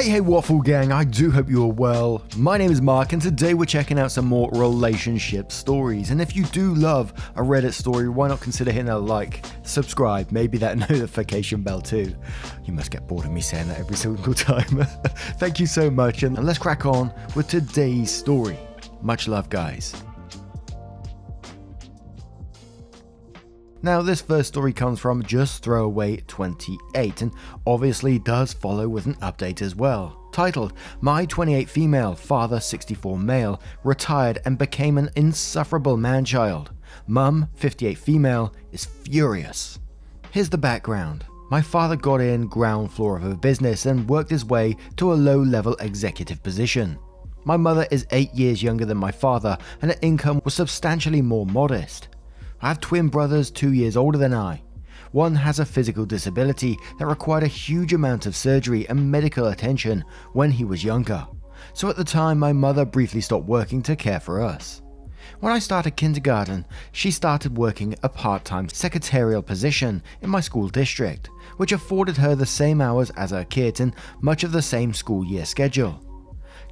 Hey Waffle Gang, I do hope you are well. My name is Mark and today we're checking out some more relationship stories. And if you do love a Reddit story, why not consider hitting a like, subscribe, maybe that notification bell too. You must get bored of me saying that every single time. Thank you so much and let's crack on with today's story. Much love guys. Now this first story comes from Just Throwaway 28 and obviously does follow with an update as well. Titled, My 28 female, father 64 male, retired and became an insufferable man-child. Mum, 58 female, is furious. Here's the background. My father got in ground floor of a business and worked his way to a low-level executive position. My mother is 8 years younger than my father and her income was substantially more modest. I have twin brothers 2 years older than I. One has a physical disability that required a huge amount of surgery and medical attention when he was younger, so at the time my mother briefly stopped working to care for us. When I started kindergarten, she started working a part-time secretarial position in my school district, which afforded her the same hours as her kids and much of the same school year schedule.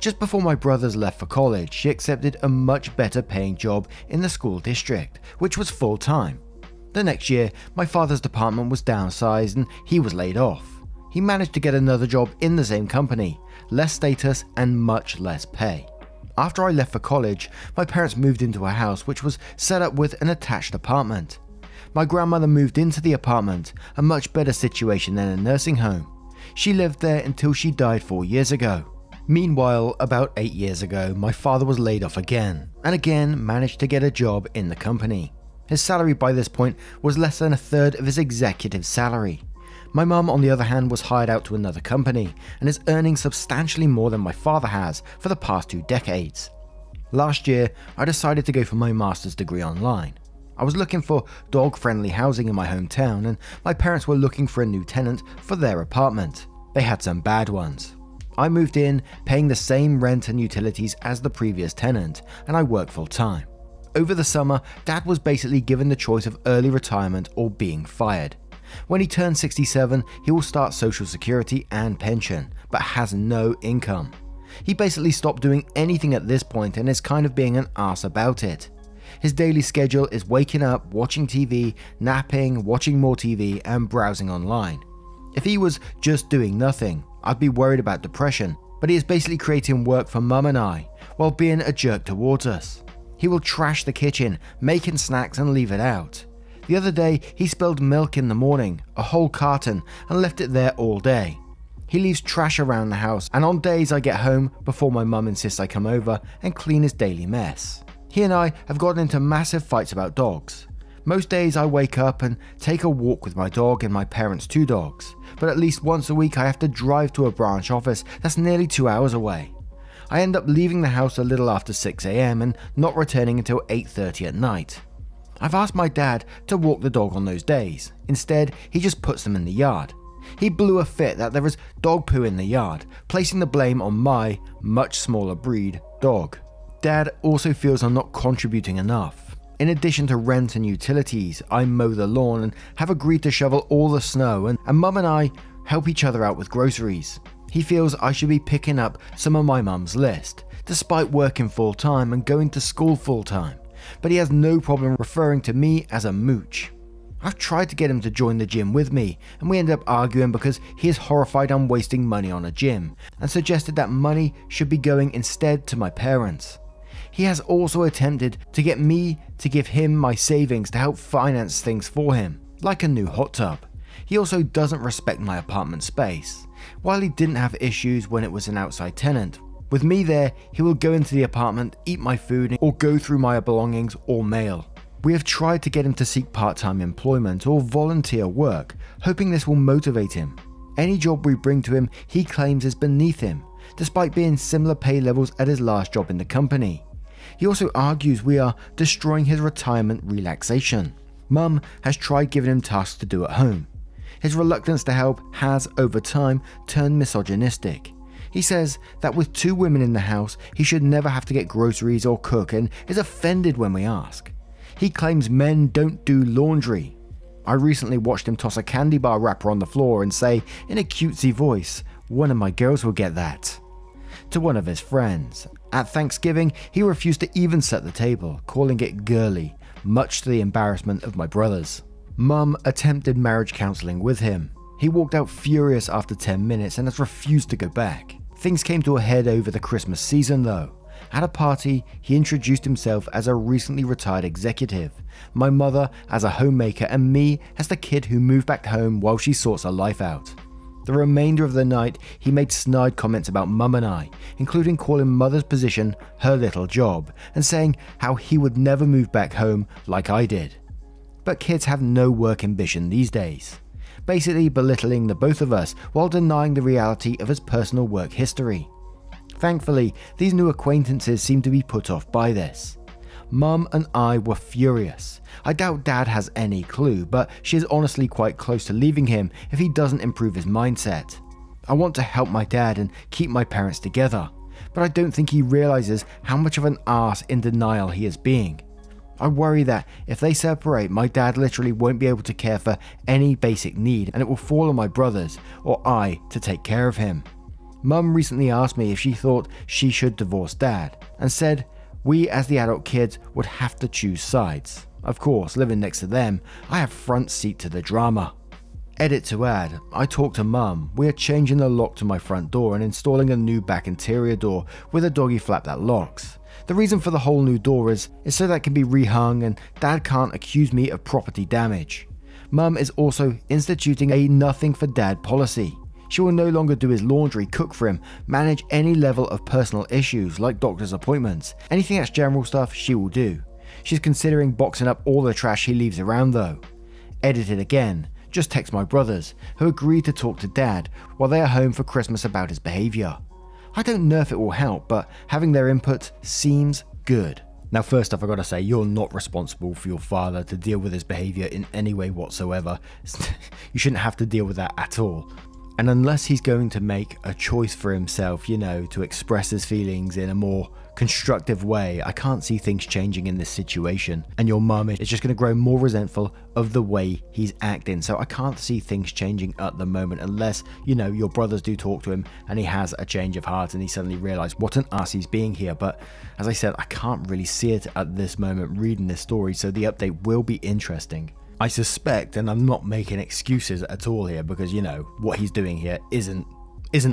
Just before my brothers left for college, she accepted a much better paying job in the school district, which was full-time. The next year, my father's department was downsized and he was laid off. He managed to get another job in the same company, less status and much less pay. After I left for college, my parents moved into a house which was set up with an attached apartment. My grandmother moved into the apartment, a much better situation than a nursing home. She lived there until she died 4 years ago. Meanwhile, about 8 years ago, my father was laid off again, and again managed to get a job in the company. His salary by this point was less than a third of his executive salary. My mum, on the other hand, was hired out to another company, and is earning substantially more than my father has for the past 2 decades. Last year, I decided to go for my master's degree online. I was looking for dog-friendly housing in my hometown, and my parents were looking for a new tenant for their apartment. They had some bad ones. I moved in, paying the same rent and utilities as the previous tenant, and I worked full-time. Over the summer, Dad was basically given the choice of early retirement or being fired. When he turns 67, he will start Social Security and pension, but has no income. He basically stopped doing anything at this point and is kind of being an arse about it. His daily schedule is waking up, watching TV, napping, watching more TV, and browsing online. If he was just doing nothing, I'd be worried about depression, but he is basically creating work for Mum and I, while being a jerk towards us. He will trash the kitchen, making snacks and leave it out. The other day, he spilled milk in the morning, a whole carton, and left it there all day. He leaves trash around the house, and on days I get home before my mum insists I come over and clean his daily mess. He and I have gotten into massive fights about dogs. Most days I wake up and take a walk with my dog and my parents' 2 dogs, but at least once a week I have to drive to a branch office that's nearly 2 hours away. I end up leaving the house a little after 6 AM and not returning until 8:30 at night. I've asked my dad to walk the dog on those days. Instead, he just puts them in the yard. He blew a fit that there is dog poo in the yard, placing the blame on my, much smaller breed, dog. Dad also feels I'm not contributing enough. In addition to rent and utilities, I mow the lawn and have agreed to shovel all the snow, and Mum and I help each other out with groceries. He feels I should be picking up some of my mum's list, despite working full-time and going to school full-time, but he has no problem referring to me as a mooch. I've tried to get him to join the gym with me, and we end up arguing because he is horrified I'm wasting money on a gym, and suggested that money should be going instead to my parents. He has also attempted to get me to give him my savings to help finance things for him, like a new hot tub. He also doesn't respect my apartment space. While he didn't have issues when it was an outside tenant, with me there, he will go into the apartment, eat my food, or go through my belongings or mail. We have tried to get him to seek part-time employment or volunteer work, hoping this will motivate him. Any job we bring to him, he claims is beneath him, despite being similar pay levels at his last job in the company. He also argues we are destroying his retirement relaxation. Mum has tried giving him tasks to do at home. His reluctance to help has, over time, turned misogynistic. He says that with 2 women in the house, he should never have to get groceries or cook and is offended when we ask. He claims men don't do laundry. I recently watched him toss a candy bar wrapper on the floor and say, in a cutesy voice, one of my girls will get that," to one of his friends. At Thanksgiving, he refused to even set the table, calling it girly, much to the embarrassment of my brothers. Mum attempted marriage counselling with him. He walked out furious after 10 minutes and has refused to go back. Things came to a head over the Christmas season though. At a party, he introduced himself as a recently retired executive, my mother as a homemaker, and me as the kid who moved back home while she sorts her life out. The remainder of the night, he made snide comments about Mum and I, including calling Mother's position her little job, and saying how he would never move back home like I did. But kids have no work ambition these days, basically belittling the both of us while denying the reality of his personal work history. Thankfully, these new acquaintances seem to be put off by this. Mum and I were furious. I doubt Dad has any clue, but she is honestly quite close to leaving him if he doesn't improve his mindset. I want to help my dad and keep my parents together, but I don't think he realizes how much of an arse in denial he is being. I worry that if they separate, my dad literally won't be able to care for any basic need, and it will fall on my brothers or I to take care of him. Mum recently asked me if she thought she should divorce Dad, and said we as the adult kids would have to choose sides. Of course, living next to them, I have front seat to the drama. Edit to add, I talked to Mum. We are changing the lock to my front door and installing a new back interior door with a doggy flap that locks. The reason for the whole new door is so that it can be rehung and Dad can't accuse me of property damage. Mum is also instituting a nothing for Dad policy. She will no longer do his laundry, cook for him, manage any level of personal issues like doctor's appointments. Anything that's general stuff, she will do. She's considering boxing up all the trash he leaves around though. Edited again, just text my brothers, who agreed to talk to Dad while they are home for Christmas about his behaviour. I don't know if it will help, but having their input seems good. Now first off, I gotta say, you're not responsible for your father to deal with his behaviour in any way whatsoever. You shouldn't have to deal with that at all. And unless he's going to make a choice for himself, you know, to express his feelings in a more constructive way, I can't see things changing in this situation. And your mum is just going to grow more resentful of the way he's acting. So I can't see things changing at the moment unless, you know, your brothers do talk to him and he has a change of heart and he suddenly realized what an ass he's being here. But as I said, I can't really see it at this moment reading this story. So the update will be interesting. I suspect, and I'm not making excuses at all here because, you know, what he's doing here isn't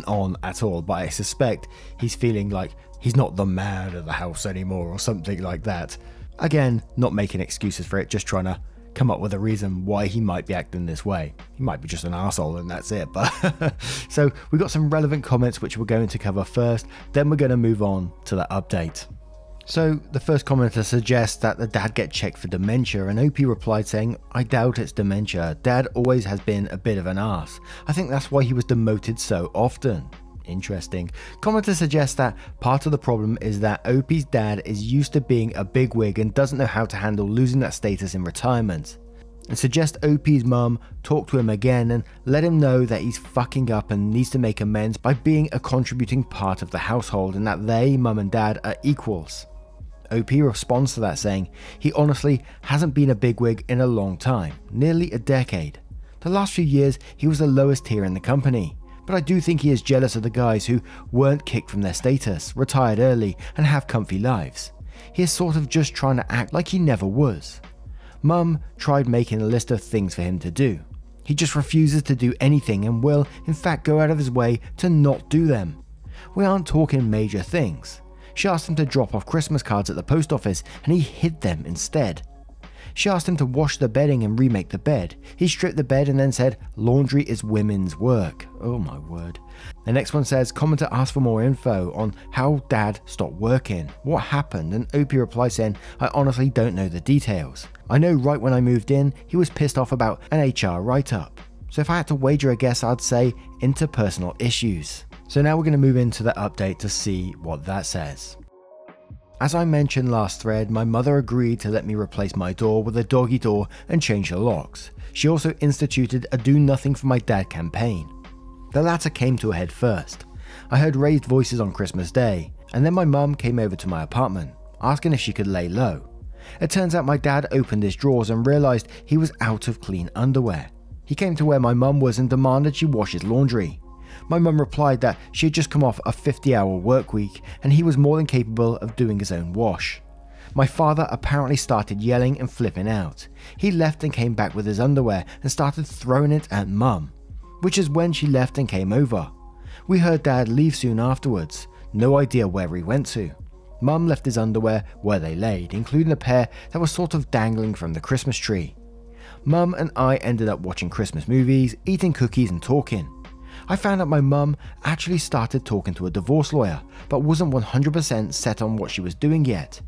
on at all, but I suspect he's feeling like he's not the man of the house anymore or something like that. Again, not making excuses for it, just trying to come up with a reason why he might be acting this way. He might be just an arsehole and that's it. But so we've got some relevant comments which we're going to cover first, then we're going to move on to the update. So the first commenter suggests that the dad get checked for dementia, and OP replied saying, "I doubt it's dementia. Dad always has been a bit of an arse. I think that's why he was demoted so often." Interesting. Commenter suggests that part of the problem is that OP's dad is used to being a bigwig and doesn't know how to handle losing that status in retirement. And suggests OP's mum talk to him again and let him know that he's fucking up and needs to make amends by being a contributing part of the household and that they, mum and dad, are equals. OP responds to that saying he honestly hasn't been a bigwig in a long time, nearly a decade. The last few years he was the lowest tier in the company, but I do think he is jealous of the guys who weren't kicked from their status, retired early and have comfy lives. He is sort of just trying to act like he never was. Mum tried making a list of things for him to do. He just refuses to do anything and will in fact go out of his way to not do them. We aren't talking major things. She asked him to drop off Christmas cards at the post office and he hid them instead. She asked him to wash the bedding and remake the bed. He stripped the bed and then said, "Laundry is women's work." Oh my word. The next one says, commenter asked for more info on how dad stopped working. What happened? And OP replies saying, "I honestly don't know the details. I know right when I moved in, he was pissed off about an HR write-up. So if I had to wager a guess, I'd say interpersonal issues." So now we're going to move into the update to see what that says. As I mentioned last thread, my mother agreed to let me replace my door with a doggy door and change the locks. She also instituted a do nothing for my dad campaign. The latter came to a head first. I heard raised voices on Christmas Day, and then my mum came over to my apartment, asking if she could lay low. It turns out my dad opened his drawers and realised he was out of clean underwear. He came to where my mum was and demanded she wash his laundry. My mum replied that she had just come off a 50-hour work week and he was more than capable of doing his own wash. My father apparently started yelling and flipping out. He left and came back with his underwear and started throwing it at mum, which is when she left and came over. We heard dad leave soon afterwards, no idea where he went to. Mum left his underwear where they laid, including a pair that was sort of dangling from the Christmas tree. Mum and I ended up watching Christmas movies, eating cookies and talking. I found out my mum actually started talking to a divorce lawyer, but wasn't 100% set on what she was doing yet.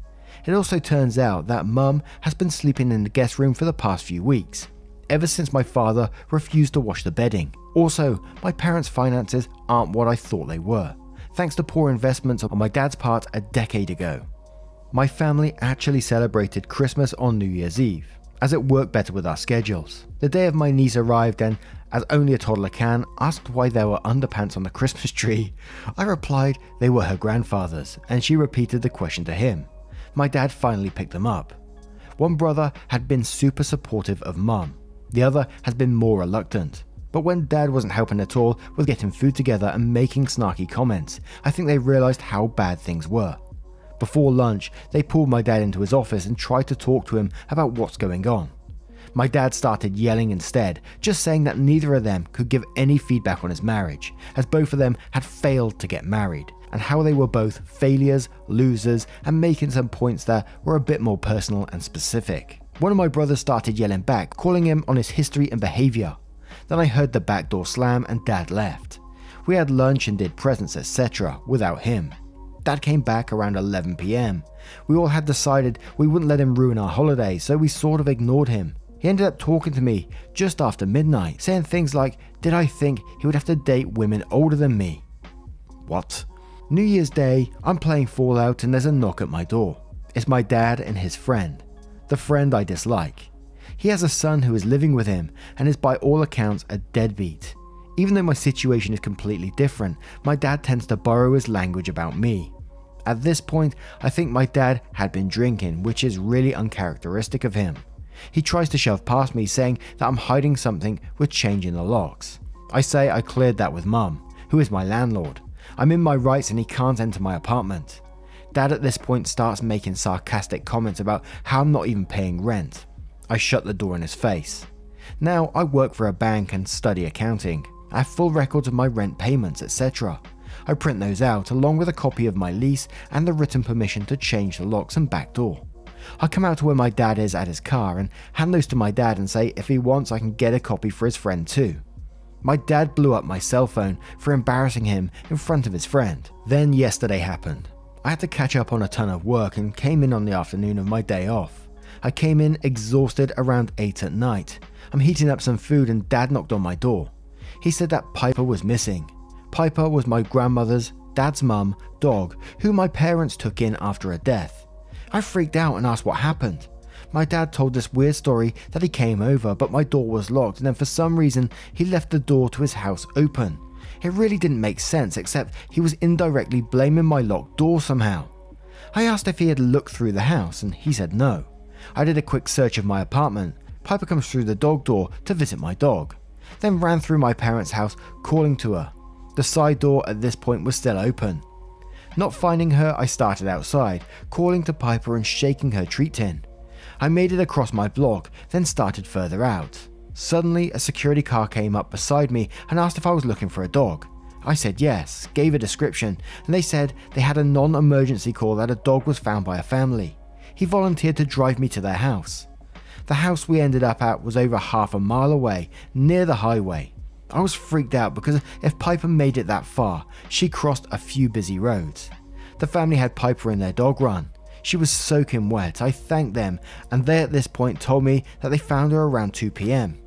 It also turns out that mum has been sleeping in the guest room for the past few weeks, ever since my father refused to wash the bedding. Also, my parents' finances aren't what I thought they were, thanks to poor investments on my dad's part a decade ago. My family actually celebrated Christmas on New Year's Eve, as it worked better with our schedules. The day of my niece arrived and, as only a toddler can, asked why there were underpants on the Christmas tree. I replied they were her grandfather's, and she repeated the question to him. My dad finally picked them up. One brother had been super supportive of mum, the other has been more reluctant. But when dad wasn't helping at all with getting food together and making snarky comments, I think they realised how bad things were. Before lunch, they pulled my dad into his office and tried to talk to him about what's going on. My dad started yelling instead, just saying that neither of them could give any feedback on his marriage, as both of them had failed to get married, and how they were both failures, losers, and making some points that were a bit more personal and specific. One of my brothers started yelling back, calling him on his history and behaviour. Then I heard the back door slam and dad left. We had lunch and did presents, etc. without him. Dad came back around 11 PM. We all had decided we wouldn't let him ruin our holiday, so we sort of ignored him. He ended up talking to me just after midnight, saying things like, did I think he would have to date women older than me? What? New Year's Day, I'm playing Fallout and there's a knock at my door. It's my dad and his friend, the friend I dislike. He has a son who is living with him and is by all accounts a deadbeat. Even though my situation is completely different, my dad tends to borrow his language about me. At this point, I think my dad had been drinking, which is really uncharacteristic of him. He tries to shove past me, saying that I'm hiding something with changing the locks. I say I cleared that with mum, who is my landlord. I'm in my rights and he can't enter my apartment. Dad at this point starts making sarcastic comments about how I'm not even paying rent. I shut the door in his face. Now I work for a bank and study accounting. I have full records of my rent payments, etc. I print those out along with a copy of my lease and the written permission to change the locks and back door. I come out to where my dad is at his car and hand those to my dad and say if he wants I can get a copy for his friend too. My dad blew up my cell phone for embarrassing him in front of his friend. Then yesterday happened. I had to catch up on a ton of work and came in on the afternoon of my day off. I came in exhausted around 8 at night. I'm heating up some food and dad knocked on my door. He said that Piper was missing. Piper was my grandmother's, dad's mum, dog, who my parents took in after her death. I freaked out and asked what happened. My dad told this weird story that he came over but my door was locked and then for some reason he left the door to his house open. It really didn't make sense except he was indirectly blaming my locked door somehow. I asked if he had looked through the house and he said no. I did a quick search of my apartment. Piper comes through the dog door to visit my dog, then ran through my parents' house calling to her. The side door at this point was still open. Not finding her, I started outside, calling to Piper and shaking her treat tin. I made it across my block, then started further out. Suddenly, a security car came up beside me and asked if I was looking for a dog. I said yes, gave a description, and they said they had a non-emergency call that a dog was found by a family. He volunteered to drive me to their house. The house we ended up at was over half a mile away, near the highway. I was freaked out because if Piper made it that far, she crossed a few busy roads. The family had Piper in their dog run. She was soaking wet. I thanked them and they at this point told me that they found her around 2 PM.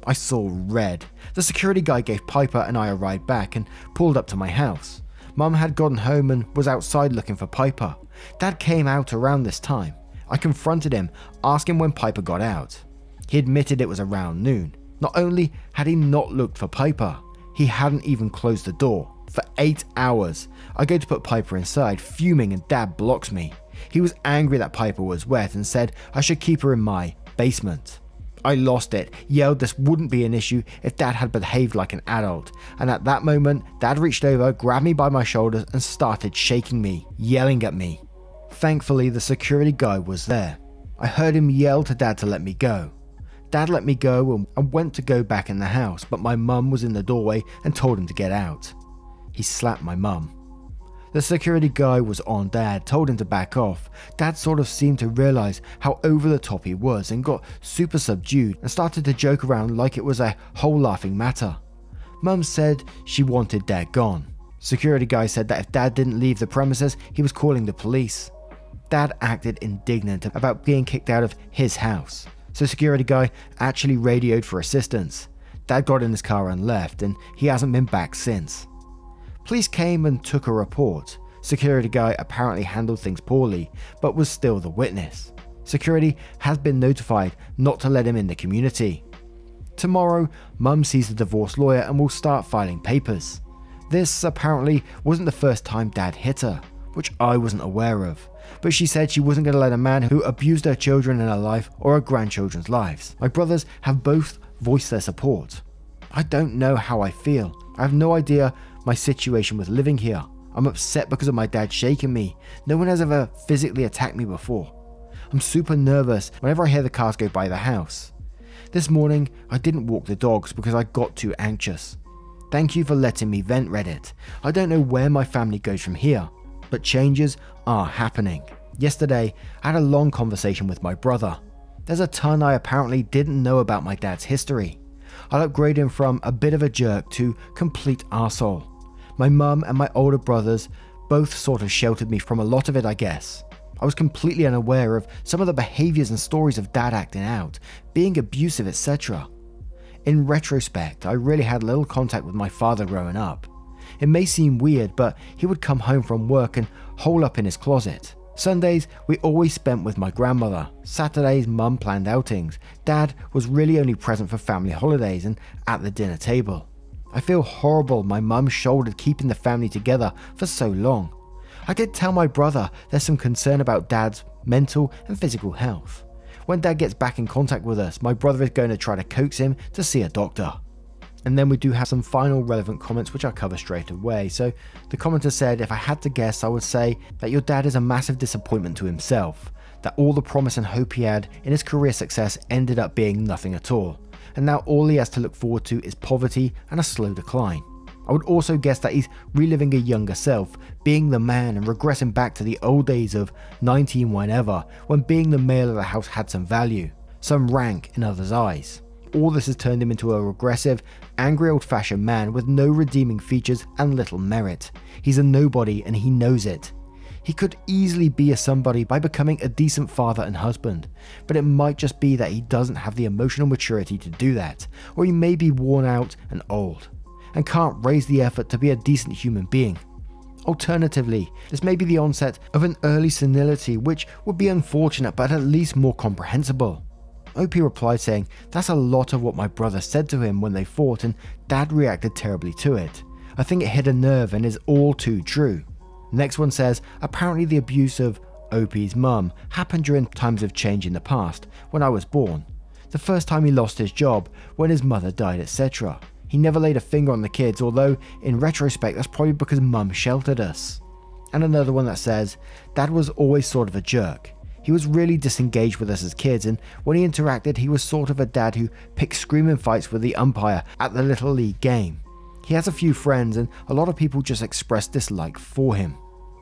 I saw red. The security guy gave Piper and I a ride back and pulled up to my house. Mum had gotten home and was outside looking for Piper. Dad came out around this time. I confronted him, asking when Piper got out. He admitted it was around noon. Not only had he not looked for Piper, he hadn't even closed the door. For 8 hours, I go to put Piper inside, fuming, and Dad blocks me. He was angry that Piper was wet and said I should keep her in my basement. I lost it, yelled this wouldn't be an issue if Dad had behaved like an adult, and at that moment, Dad reached over, grabbed me by my shoulders and started shaking me, yelling at me. Thankfully, the security guy was there. I heard him yell to Dad to let me go. Dad let me go and went to go back in the house, but my mum was in the doorway and told him to get out. He slapped my mum. The security guy was on Dad, told him to back off. Dad sort of seemed to realise how over the top he was and got super subdued and started to joke around like it was a whole laughing matter. Mum said she wanted Dad gone. Security guy said that if Dad didn't leave the premises, he was calling the police. Dad acted indignant about being kicked out of his house, so security guy actually radioed for assistance. Dad got in his car and left, and he hasn't been back since. Police came and took a report. Security guy apparently handled things poorly, but was still the witness. Security has been notified not to let him in the community. Tomorrow, Mum sees the divorce lawyer and will start filing papers. This apparently wasn't the first time Dad hit her, which I wasn't aware of, but she said she wasn't going to let a man who abused her children in her life or her grandchildren's lives. My brothers have both voiced their support. I don't know how I feel. I have no idea my situation with living here. I'm upset because of my dad shaking me. No one has ever physically attacked me before. I'm super nervous whenever I hear the cars go by the house. This morning, I didn't walk the dogs because I got too anxious. Thank you for letting me vent, Reddit. I don't know where my family goes from here, but changes are happening. Yesterday, I had a long conversation with my brother. There's a ton I apparently didn't know about my dad's history. I'll upgrade him from a bit of a jerk to complete arsehole. My mum and my older brothers both sort of sheltered me from a lot of it, I guess. I was completely unaware of some of the behaviours and stories of Dad acting out, being abusive, etc. In retrospect, I really had little contact with my father growing up. It may seem weird, but he would come home from work and hole up in his closet. Sundays, we always spent with my grandmother. Saturdays, Mum planned outings. Dad was really only present for family holidays and at the dinner table. I feel horrible my mum shouldered keeping the family together for so long. I did tell my brother there's some concern about Dad's mental and physical health. When Dad gets back in contact with us, my brother is going to try to coax him to see a doctor. And then we do have some final relevant comments which I'll cover straight away. So the commenter said, if I had to guess, I would say that your dad is a massive disappointment to himself, that all the promise and hope he had in his career success ended up being nothing at all, and now all he has to look forward to is poverty and a slow decline. I would also guess that he's reliving a younger self, being the man and regressing back to the old days of 19 whenever, when being the male of the house had some value, some rank in others' eyes. All this has turned him into a regressive, angry old-fashioned man with no redeeming features and little merit. He's a nobody and he knows it. He could easily be a somebody by becoming a decent father and husband, but it might just be that he doesn't have the emotional maturity to do that, or he may be worn out and old, and can't raise the effort to be a decent human being. Alternatively, this may be the onset of an early senility, which would be unfortunate but at least more comprehensible. OP replied saying, that's a lot of what my brother said to him when they fought and Dad reacted terribly to it. I think it hit a nerve and is all too true. Next one says, apparently the abuse of OP's mum happened during times of change in the past, when I was born. The first time he lost his job, when his mother died, etc. He never laid a finger on the kids, although in retrospect that's probably because mum sheltered us. And another one that says, Dad was always sort of a jerk. He was really disengaged with us as kids, and when he interacted he was sort of a dad who picked screaming fights with the umpire at the Little League game. He has a few friends and a lot of people just express dislike for him.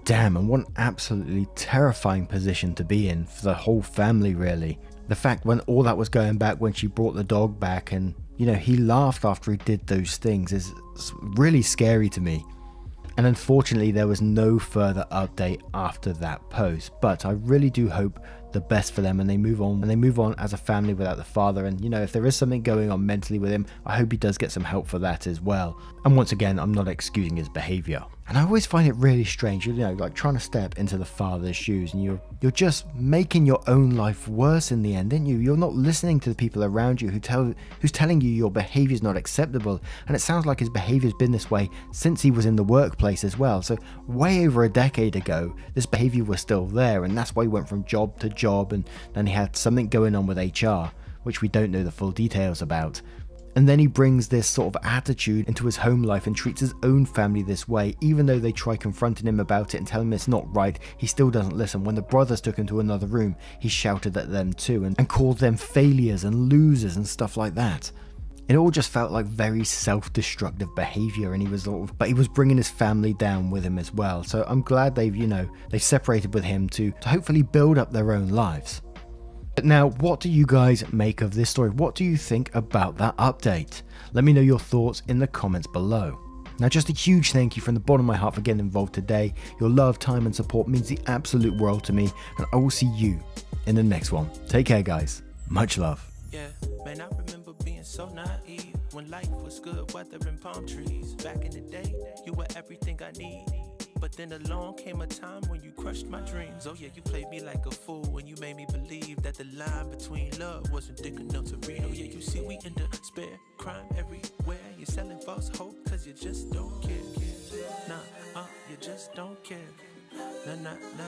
Damn, and what an absolutely terrifying position to be in for the whole family really. The fact when all that was going back when she brought the dog back and, you know, he laughed after he did those things is really scary to me. And unfortunately there was no further update after that post, but I really do hope the best for them and they move on as a family without the father. And you know, if there is something going on mentally with him, I hope he does get some help for that as well. And once again, I'm not excusing his behavior. And I always find it really strange, you know, like trying to step into the father's shoes and you're just making your own life worse in the end, aren't you? You're not listening to the people around you who's telling you your behavior is not acceptable. And it sounds like his behavior's been this way since he was in the workplace as well. So way over a decade ago, this behavior was still there, and that's why he went from job to job, and then he had something going on with HR, which we don't know the full details about. And then he brings this sort of attitude into his home life and treats his own family this way. Even though they try confronting him about it and telling him it's not right, he still doesn't listen. When the brothers took him to another room, he shouted at them too and called them failures and losers and stuff like that. It all just felt like very self-destructive behavior, and he was bringing his family down with him as well. So I'm glad they've separated with him to hopefully build up their own lives. But now, what do you guys make of this story? What do you think about that update? Let me know your thoughts in the comments below. Now, just a huge thank you from the bottom of my heart for getting involved today. Your love, time and support means the absolute world to me, and I will see you in the next one. Take care, guys. Much love. Yeah, man, I remember being so naive when life was good, weather and palm trees. Back in the day, you were everything I need. But then along came a time when you crushed my dreams. Oh yeah, you played me like a fool when you made me believe that the line between love wasn't thick enough to read. Oh yeah, you see we in despair, crime everywhere. You're selling false hope cause you just don't care. Nah, you just don't care. Nah, nah, nah.